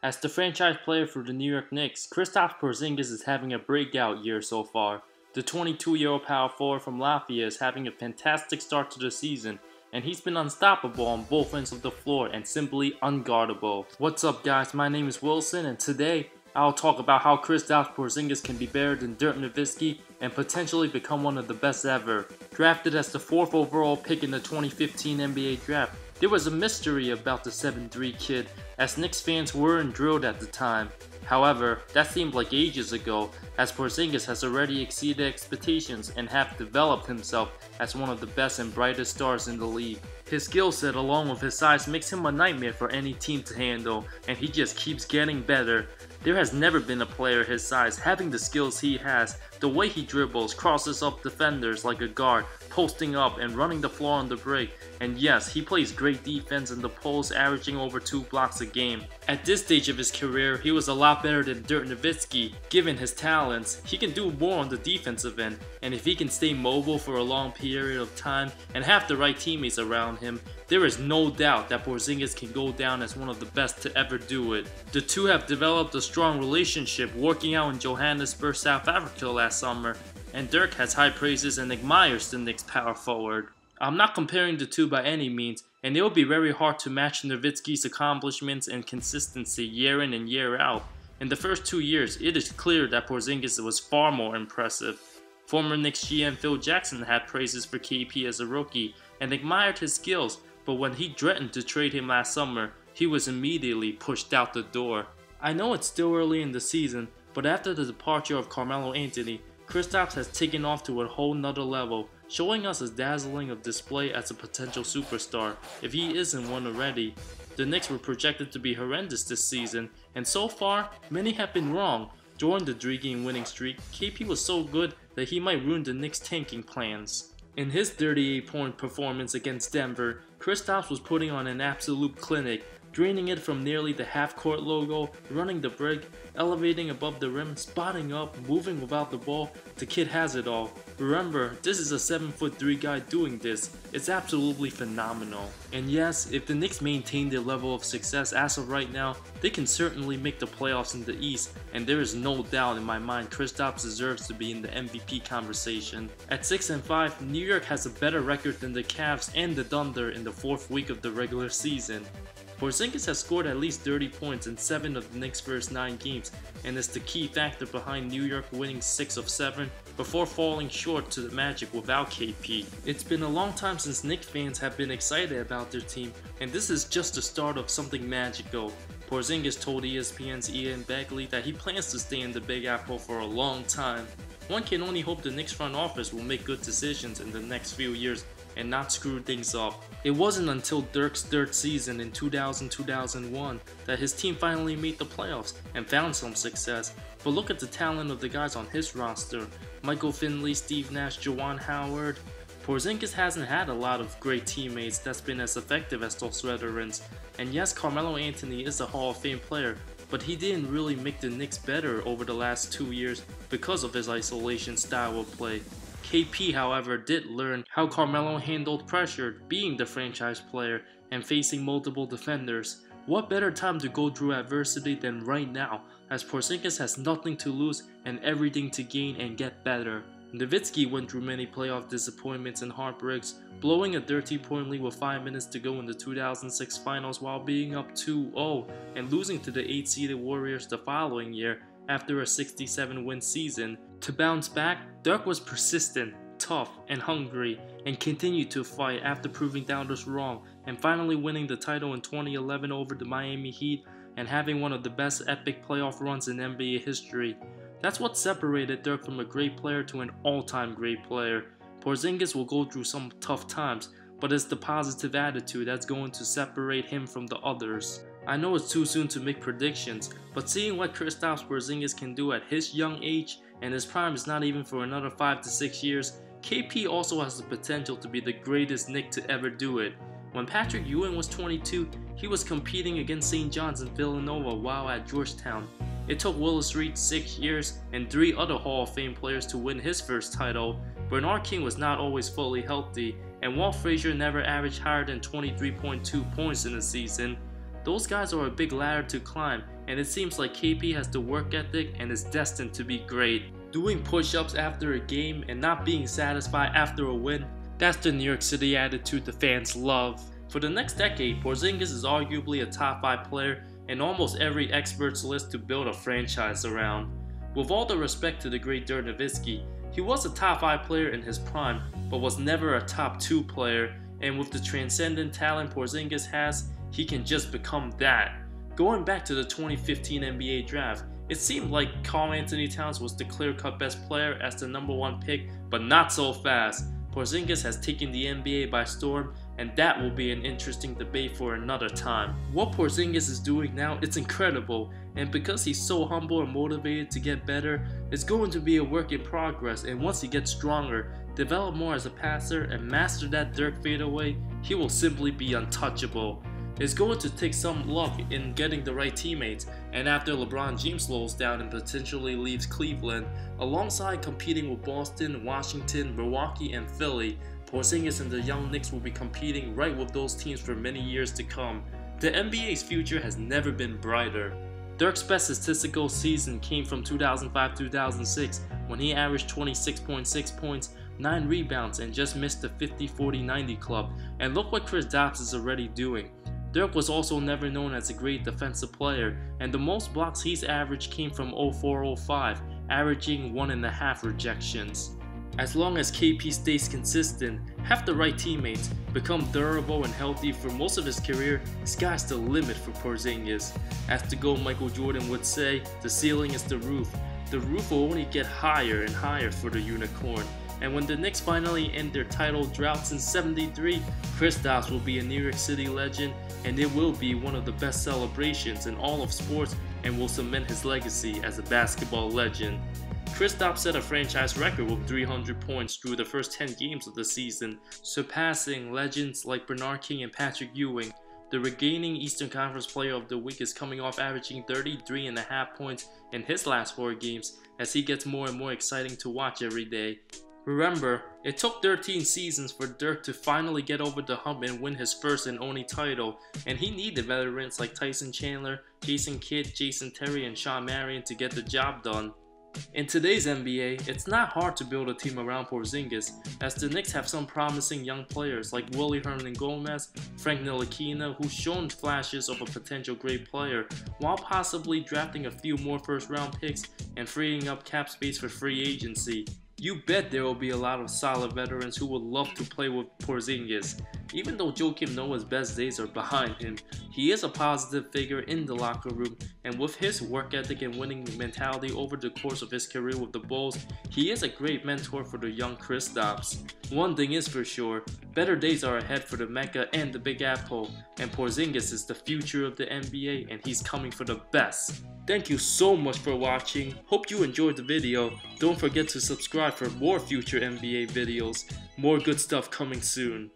As the franchise player for the New York Knicks, Kristaps Porzingis is having a breakout year so far. The 22-year-old power forward from Latvia is having a fantastic start to the season, and he's been unstoppable on both ends of the floor and simply unguardable. What's up guys, my name is Wilson, and today I'll talk about how Kristaps Porzingis can be better than Dirk Nowitzki and potentially become one of the best ever. Drafted as the 4th overall pick in the 2015 NBA draft, there was a mystery about the 7'3" kid, as Knicks fans weren't drilled at the time. However, that seemed like ages ago, as Porzingis has already exceeded expectations and have developed himself as one of the best and brightest stars in the league. His skill set along with his size makes him a nightmare for any team to handle, and he just keeps getting better. There has never been a player his size having the skills he has, the way he dribbles, crosses up defenders like a guard, posting up and running the floor on the break, and yes, he plays great defense in the post, averaging over 2 blocks a game. At this stage of his career, he was a lot better than Dirk Nowitzki. Given his talents, he can do more on the defensive end, and if he can stay mobile for a long period of time and have the right teammates around him, there is no doubt that Porzingis can go down as one of the best to ever do it. The two have developed a strong relationship working out in Johannesburg, South Africa last summer, and Dirk has high praises and admires the Knicks power forward. I'm not comparing the two by any means, and it will be very hard to match Nowitzki's accomplishments and consistency year in and year out. In the first 2 years, it is clear that Porzingis was far more impressive. Former Knicks GM Phil Jackson had praises for KP as a rookie and admired his skills, but when he threatened to trade him last summer, he was immediately pushed out the door. I know it's still early in the season, but after the departure of Carmelo Anthony, Kristaps has taken off to a whole nother level, showing us as dazzling a display as a potential superstar, if he isn't one already. The Knicks were projected to be horrendous this season, and so far, many have been wrong. During the 3-game winning streak, KP was so good that he might ruin the Knicks' tanking plans. In his 38-point performance against Denver, Kristaps was putting on an absolute clinic, draining it from nearly the half-court logo, running the break, elevating above the rim, spotting up, moving without the ball. The kid has it all. Remember, this is a 7'3" guy doing this. It's absolutely phenomenal. And yes, if the Knicks maintain their level of success as of right now, they can certainly make the playoffs in the East, and there is no doubt in my mind Kristaps deserves to be in the MVP conversation. At 6-5, New York has a better record than the Cavs and the Thunder in the 4th week of the regular season. Porzingis has scored at least 30 points in 7 of the Knicks' first 9 games, and is the key factor behind New York winning 6 of 7 before falling short to the Magic without KP. It's been a long time since Knicks fans have been excited about their team, and this is just the start of something magical. Porzingis told ESPN's Ian Begley that he plans to stay in the Big Apple for a long time. One can only hope the Knicks front office will make good decisions in the next few years and not screw things up. It wasn't until Dirk's 3rd season in 2000-2001 that his team finally made the playoffs and found some success, but look at the talent of the guys on his roster: Michael Finley, Steve Nash, Juwan Howard. Porzingis hasn't had a lot of great teammates that's been as effective as those veterans, and yes, Carmelo Anthony is a Hall of Fame player, but he didn't really make the Knicks better over the last 2 years because of his isolation style of play. KP, however, did learn how Carmelo handled pressure, being the franchise player and facing multiple defenders. What better time to go through adversity than right now, as Porzingis has nothing to lose and everything to gain and get better. Nowitzki went through many playoff disappointments and heartbreaks, blowing a 13-point lead with 5 minutes to go in the 2006 finals while being up 2-0 and losing to the 8-seeded Warriors the following year after a 67-win season. To bounce back, Dirk was persistent, tough, and hungry, and continued to fight after proving doubters wrong, and finally winning the title in 2011 over the Miami Heat and having one of the best epic playoff runs in NBA history. That's what separated Dirk from a great player to an all-time great player. Porzingis will go through some tough times, but it's the positive attitude that's going to separate him from the others. I know it's too soon to make predictions, but seeing what Kristaps Porzingis can do at his young age, and his prime is not even for another 5 to 6 years, KP also has the potential to be the greatest Knick to ever do it. When Patrick Ewing was 22, he was competing against St. John's and Villanova while at Georgetown. It took Willis Reed 6 years and 3 other Hall of Fame players to win his first title. Bernard King was not always fully healthy, and Walt Frazier never averaged higher than 23.2 points in a season. Those guys are a big ladder to climb, and it seems like KP has the work ethic and is destined to be great. Doing push-ups after a game and not being satisfied after a win, that's the New York City attitude the fans love. For the next decade, Porzingis is arguably a top 5 player in almost every expert's list to build a franchise around. With all the respect to the great Dirk Nowitzki, he was a top 5 player in his prime, but was never a top 2 player, and with the transcendent talent Porzingis has, he can just become that. Going back to the 2015 NBA draft, it seemed like Karl-Anthony Towns was the clear-cut best player as the #1 pick, but not so fast. Porzingis has taken the NBA by storm, and that will be an interesting debate for another time. What Porzingis is doing now, it's incredible, and because he's so humble and motivated to get better, it's going to be a work in progress, and once he gets stronger, develop more as a passer, and master that Dirk fadeaway, he will simply be untouchable. It's going to take some luck in getting the right teammates, and after LeBron James slows down and potentially leaves Cleveland, alongside competing with Boston, Washington, Milwaukee, and Philly, Porzingis and the young Knicks will be competing right with those teams for many years to come. The NBA's future has never been brighter. Dirk's best statistical season came from 2005-2006 when he averaged 26.6 points, 9 rebounds, and just missed the 50-40-90 club, and look what Kristaps is already doing. Dirk was also never known as a great defensive player, and the most blocks he's averaged came from 04-05, averaging 1.5 rejections. As long as KP stays consistent, have the right teammates, become durable and healthy for most of his career, sky's the limit for Porzingis. As the GOAT Michael Jordan would say, the ceiling is the roof. The roof will only get higher and higher for the unicorn. And when the Knicks finally end their title drought since '73, Kristaps will be a New York City legend, and it will be one of the best celebrations in all of sports and will cement his legacy as a basketball legend. Kristaps set a franchise record with 300 points through the first 10 games of the season, surpassing legends like Bernard King and Patrick Ewing. The reigning Eastern Conference Player of the Week is coming off averaging 33.5 points in his last 4 games as he gets more and more exciting to watch every day. Remember, it took 13 seasons for Dirk to finally get over the hump and win his first and only title, and he needed veterans like Tyson Chandler, Jason Kidd, Jason Terry, and Shawn Marion to get the job done. In today's NBA, it's not hard to build a team around Porzingis, as the Knicks have some promising young players like Willie Hernan-Gomez, Frank Ntilikina, who's shown flashes of a potential great player, while possibly drafting a few more first-round picks and freeing up cap space for free agency. You bet there will be a lot of solid veterans who would love to play with Porzingis. Even though Joakim Noah's best days are behind him, he is a positive figure in the locker room, and with his work ethic and winning mentality over the course of his career with the Bulls, he is a great mentor for the young Kristaps. One thing is for sure, better days are ahead for the Mecca and the Big Apple, and Porzingis is the future of the NBA, and he's coming for the best. Thank you so much for watching. Hope you enjoyed the video. Don't forget to subscribe for more future NBA videos. More good stuff coming soon.